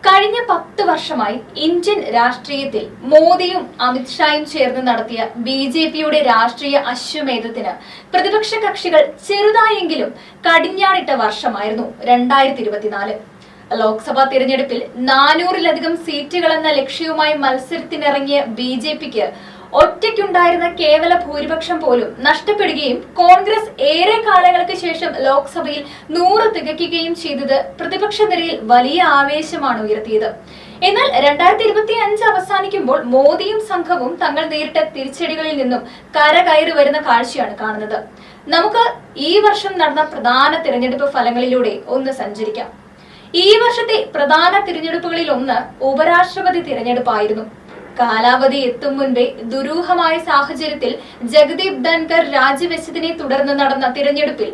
കഴിഞ്ഞ 10 വർഷമായി ഇന്ത്യൻ രാഷ്ട്രീയത്തിൽ മോദിയും അമിത്ഷായും ചേർന്ന് നടത്തിയ ബി.ജെ.പിയുടെ രാഷ്ട്രീയ അശ്വമേധത്തിന് പ്രതിപക്ഷ കക്ഷികൾ ചെറുതായെങ്കിലും കടിഞ്ഞാണിട്ട വർഷമായിരുന്നു 2024. ലോക്സഭാ തിരഞ്ഞെടുപ്പിൽ 400-ലധികം സീറ്റുകൾ എന്ന ലക്ഷ്യവുമായി മത്സരത്തിനിറങ്ങിയ ബി.ജെ.പിക്ക് ഒറ്റയ്ക്കുണ്ടായിരുന്ന കേവല ഭൂരിപക്ഷം പോലും നഷ്ടപ്പെടുകയും കോൺഗ്രസ് ഏറെ കാലങ്ങൾക്ക് ശേഷം ലോക്സഭയിൽ 100 തികയ്ക്കുകയും ചെയ്തത് പ്രതിപക്ഷ നിരയിൽ വലിയ ആവേശമാണ് ഉയർത്തിയത്. എന്നാൽ 2025 അവസാനിക്കുമ്പോൾ മോദിയും സംഘവും തങ്ങൾ നേരിട്ട തിരിച്ചടികളിൽ നിന്നും കരകയറി വരുന്ന കാഴ്ചയാണ് കാണുന്നത്. നമുക്ക് ഈ വർഷം നടന്ന പ്രധാന തിരഞ്ഞെടുപ്പ് ഫലങ്ങളിലൂടെ ഒന്ന് സഞ്ചരിക്കാം. ഈ വർഷത്തെ പ്രധാന തിരഞ്ഞെടുപ്പുകളിൽ ഒന്ന് ഉപരാഷ്ട്രപതി തിരഞ്ഞെടുപ്പായിരുന്നു. കാലാവധി എത്തും മുൻപേ ദുരൂഹമായ സാഹചര്യത്തിൽ ജഗദീപ് ധൻകർ രാജിവെച്ചതിനെ തുടർന്ന് നടന്ന തിരഞ്ഞെടുപ്പിൽ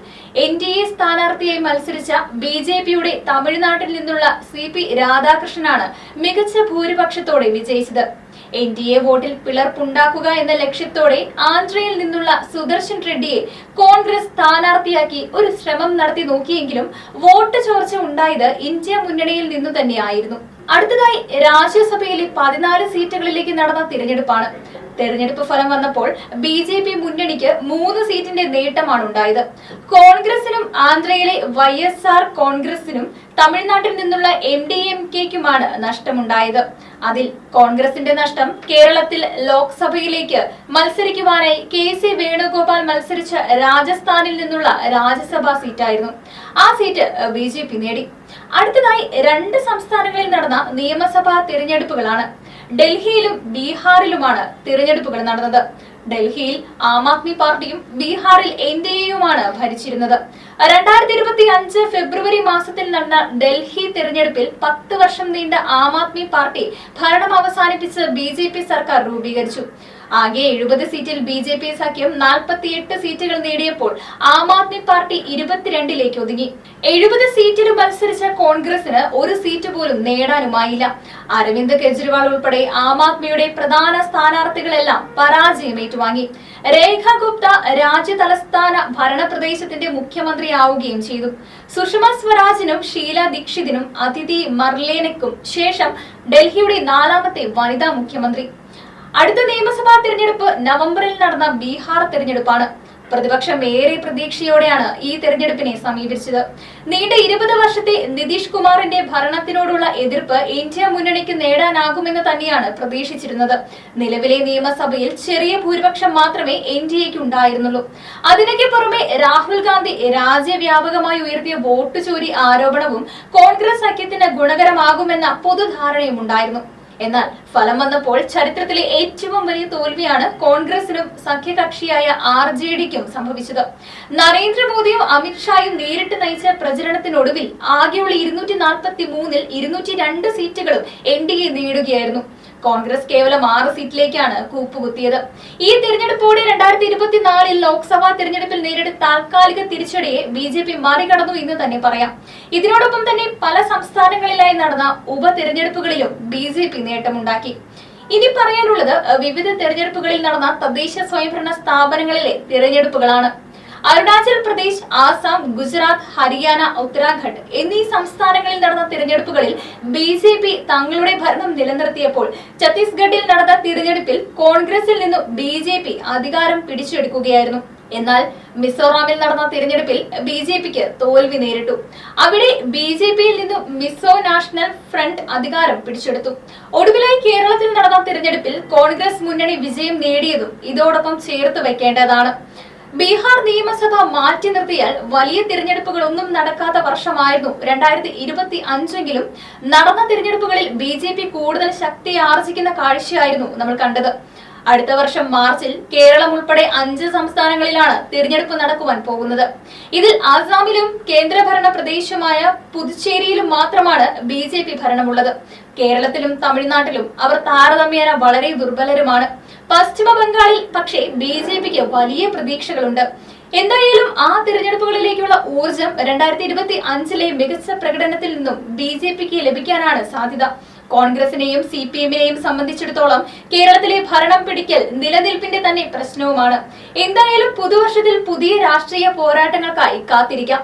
NDA സ്ഥാനാർത്ഥിയായി മത്സരിച്ച ബി.ജെ.പിയുടെ തമിഴ്നാട്ടിൽ നിന്നുള്ള CP രാധാകൃഷ്ണനാണ് മികച്ച ഭൂരിപക്ഷത്തോടെ വിജയിച്ചത്. NDA വോട്ടിൽ പിളർപ്പുണ്ടാക്കുക എന്ന ലക്ഷ്യത്തോടെ ആന്ധ്രയിൽ നിന്നുള്ള സുദർശൻ റെഡ്ഡിയെ കോൺഗ്രസ് സ്ഥാനാർത്ഥിയാക്കി ഒരു ശ്രമം നടത്തി നോക്കിയെങ്കിലും വോട്ട് ചോർച്ച ഉണ്ടായത് ഇന്ത്യ മുന്നണിയിൽ നിന്നു തന്നെയായിരുന്നു. അടുത്തതായി രാജ്യസഭയിലെ 14 സീറ്റുകളിലേക്ക് നടന്ന തിരഞ്ഞെടുപ്പാണ്. തെരഞ്ഞെടുപ്പ് ഫലം വന്നപ്പോൾ ബി.ജെ.പി മുന്നണിക്ക് 3 സീറ്റിന്റെ നേട്ടമാണ് ഉണ്ടായത്. കോൺഗ്രസിനും ആന്ധ്രയിലെ YSR കോൺഗ്രസിനും തമിഴ്നാട്ടിൽ നിന്നുള്ള MDMKക്കുമാണ് നഷ്ടമുണ്ടായത്. അതിൽ കോൺഗ്രസിന്റെ നഷ്ടം കേരളത്തിൽ ലോക്സഭയിലേക്ക് മത്സരിക്കുവാനായി KC വേണുഗോപാൽ മത്സരിച്ച രാജസ്ഥാനിൽ നിന്നുള്ള രാജ്യസഭാ സീറ്റായിരുന്നു. ആ സീറ്റ് ബി.ജെ.പി നേടി. അടുത്തതായി 2 സംസ്ഥാനങ്ങളിൽ നടന്ന നിയമസഭാ തിരഞ്ഞെടുപ്പുകളാണ്. ഡൽഹിയിലും ബീഹാറിലുമാണ് തിരഞ്ഞെടുപ്പുകൾ നടന്നത്. ഡൽഹിയിൽ ആം ആദ്മി പാർട്ടിയും ബീഹാറിൽ NDAയുമാണ് ഭരിച്ചിരുന്നത്. 2025 ഫെബ്രുവരി മാസത്തിൽ നടന്ന ഡൽഹി തിരഞ്ഞെടുപ്പിൽ 10 വർഷം നീണ്ട ആം ആദ്മി പാർട്ടി ഭരണം അവസാനിപ്പിച്ച് ബി.ജെ.പി സർക്കാർ രൂപീകരിച്ചു. ആകെ 70 സീറ്റിൽ ബി.ജെ.പി സഖ്യം 48 സീറ്റുകൾ നേടിയപ്പോൾ ആം ആദ്മി പാർട്ടി 22ലേക്ക് ഒതുങ്ങി. 70 സീറ്റിൽ മത്സരിച്ച കോൺഗ്രസിന് ഒരു സീറ്റ് പോലും നേടാനുമായില്ല. അരവിന്ദ് കെജ്രിവാൾ ഉൾപ്പെടെ ആം ആദ്മിയുടെ പ്രധാന സ്ഥാനാർത്ഥികളെല്ലാം പരാജയം ഏറ്റുവാങ്ങി. രേഖ ഗുപ്ത രാജ്യ തലസ്ഥാന ഭരണപ്രദേശത്തിന്റെ മുഖ്യമന്ത്രിയാവുകയും ചെയ്തു. സുഷമ സ്വരാജിനും ഷീല ദീക്ഷിതിനും അതിഥി മർലേനയ്ക്കും ശേഷം ഡൽഹിയുടെ 4ാമത്തെ വനിതാ മുഖ്യമന്ത്രി. അടുത്ത നിയമസഭാ തിരഞ്ഞെടുപ്പ് നവംബറിൽ നടന്ന ബീഹാർ തിരഞ്ഞെടുപ്പാണ്. പ്രതിപക്ഷം ഏറെ പ്രതീക്ഷയോടെയാണ് ഈ തെരഞ്ഞെടുപ്പിനെ സമീപിച്ചത്. നീണ്ട 20 വർഷത്തെ നിതീഷ് കുമാറിന്റെ ഭരണത്തിനോടുള്ള എതിർപ്പ് ഇന്ത്യ മുന്നണിക്ക് നേടാനാകുമെന്ന് തന്നെയാണ് പ്രതീക്ഷിച്ചിരുന്നത്. നിലവിലെ നിയമസഭയിൽ ചെറിയ ഭൂരിപക്ഷം മാത്രമേ NDAക്ക് ഉണ്ടായിരുന്നുള്ളൂ. അതിനൊക്കെ പുറമെ രാഹുൽ ഗാന്ധി രാജ്യവ്യാപകമായി ഉയർത്തിയ വോട്ട് ചോരി ആരോപണവും കോൺഗ്രസ് സഖ്യത്തിന് ഗുണകരമാകുമെന്ന പൊതുധാരണയും ഉണ്ടായിരുന്നു. എന്നാൽ ഫലം വന്നപ്പോൾ ചരിത്രത്തിലെ ഏറ്റവും വലിയ തോൽവിയാണ് കോൺഗ്രസിനും സഖ്യകക്ഷിയായ RJDക്കും സംഭവിച്ചത്. നരേന്ദ്രമോദിയും അമിത്ഷായും നേരിട്ട് നയിച്ച പ്രചരണത്തിനൊടുവിൽ ആകെയുള്ള 243-ൽ 202 സീറ്റുകളും NDA നേടുകയായിരുന്നു. കോൺഗ്രസ് കേവലം 6 സീറ്റിലേക്കാണ് കൂപ്പുകുത്തിയത്. ഈ തിരഞ്ഞെടുപ്പോടെ 2024 ലോക്സഭാ തിരഞ്ഞെടുപ്പിൽ നേരിട്ട താൽക്കാലിക തിരിച്ചടിയെ ബി.ജെ.പി മറികടന്നു എന്ന് തന്നെ പറയാം. ഇതിനോടൊപ്പം തന്നെ പല സംസ്ഥാനങ്ങളിലായി നടന്ന ഉപതിരഞ്ഞെടുപ്പുകളിലും ബി.ജെ.പി നേട്ടമുണ്ടാക്കി. ഇനി പറയാനുള്ളത് വിവിധ തിരഞ്ഞെടുപ്പുകളിൽ നടന്ന തദ്ദേശ സ്വയംഭരണ സ്ഥാപനങ്ങളിലെ തിരഞ്ഞെടുപ്പുകളാണ്. അരുണാചൽ പ്രദേശ്, ആസാം, ഗുജറാത്ത്, ഹരിയാന, ഉത്തരാഖണ്ഡ് എന്നീ സംസ്ഥാനങ്ങളിൽ നടന്ന തിരഞ്ഞെടുപ്പുകളിൽ ബി.ജെ.പി തങ്ങളുടെ ഭരണം നിലനിർത്തിയപ്പോൾ ഛത്തീസ്ഗഡിൽ നടന്ന തിരഞ്ഞെടുപ്പിൽ കോൺഗ്രസിൽ നിന്നും ബി.ജെ.പി അധികാരം പിടിച്ചെടുക്കുകയായിരുന്നു. എന്നാൽ മിസോറാമിൽ നടന്ന തിരഞ്ഞെടുപ്പിൽ ബി.ജെ.പിക്ക് തോൽവി നേരിട്ടു. അവിടെ ബി.ജെ.പിയിൽ നിന്നും മിസോ നാഷണൽ ഫ്രണ്ട് അധികാരം പിടിച്ചെടുത്തു. ഒടുവിലായി കേരളത്തിൽ നടന്ന തിരഞ്ഞെടുപ്പിൽ കോൺഗ്രസ് മുന്നണി വിജയം നേടിയതും ഇതോടൊപ്പം ചേർത്ത് വെക്കേണ്ടതാണ്. ബീഹാർ നിയമസഭ മാറ്റി നിർത്തിയാൽ വലിയ തിരഞ്ഞെടുപ്പുകളൊന്നും നടക്കാത്ത വർഷമായിരുന്നു 2025എങ്കിലും നടന്ന തിരഞ്ഞെടുപ്പുകളിൽ ബി.ജെ.പി കൂടുതൽ ശക്തി ആർജിക്കുന്ന കാഴ്ചയായിരുന്നു നമ്മൾ കണ്ടത്. അടുത്ത വർഷം മാർച്ചിൽ കേരളം ഉൾപ്പെടെ 5 സംസ്ഥാനങ്ങളിലാണ് തിരഞ്ഞെടുപ്പ് നടക്കുവാൻ പോകുന്നത്. ഇതിൽ ആസാമിലും കേന്ദ്രഭരണ പ്രദേശമായ പുതുച്ചേരിയിലും മാത്രമാണ് ബി.ജെ.പി ഭരണമുള്ളത്. കേരളത്തിലും തമിഴ്നാട്ടിലും അവർ താരതമ്യേന വളരെ ദുർബലരുമാണ്. പശ്ചിമ ബംഗാളിൽ പക്ഷേ ബി.ജെ.പിക്ക് വലിയ പ്രതീക്ഷകളുണ്ട്. എന്തായാലും ആ തിരഞ്ഞെടുപ്പുകളിലേക്കുള്ള ഊർജം 2025ലെ മികച്ച പ്രകടനത്തിൽ നിന്നും ബി.ജെ.പിക്ക് ലഭിക്കാനാണ് സാധ്യത. കോൺഗ്രസിനെയും CPM-നെയും സംബന്ധിച്ചിടത്തോളം കേരളത്തിലെ ഭരണം പിടിക്കൽ നിലനിൽപ്പിന്റെ തന്നെ പ്രശ്നവുമാണ്. എന്തായാലും പുതുവർഷത്തിൽ പുതിയ രാഷ്ട്രീയ പോരാട്ടങ്ങൾക്കായി കാത്തിരിക്കാം.